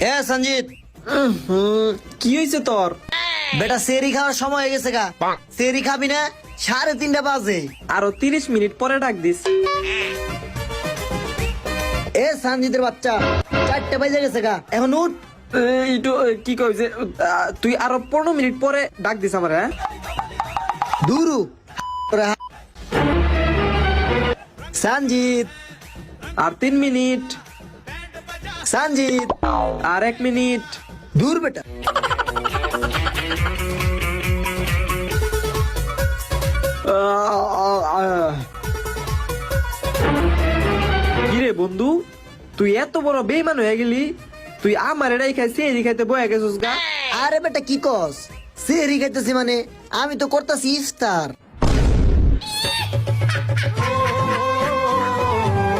এ সঞ্জিত, কি হয়েছে তোর? বেটা সেরি খাওয়ার সময় হয়ে গেছে গা। সেরি খাবি না? 3:30 বাজে। আরো 30 মিনিট পরে ডাক দিস। এ সঞ্জিতের বাচ্চা, 4টা বাজে গেছে গা, এখন উঠ। একটু কি কইছে, তুই আরো 15 মিনিট পরে ডাক দিস আমার। হ্যাঁ দুরু সঞ্জিত, আর 3 মিনিট, সঞ্জিত, আর 1 মিনিট। দূর বেটা। কিরে বন্ধু, তুই এত বড় বেইমান হয়ে গেলি? তুই আমার এটাই খাইছি, এই খাইতে বয়ে গেছিস গা। আরে বেটা কি কস? সেরি খাইতেছি মানে আমি তো করতেছি ইফতার।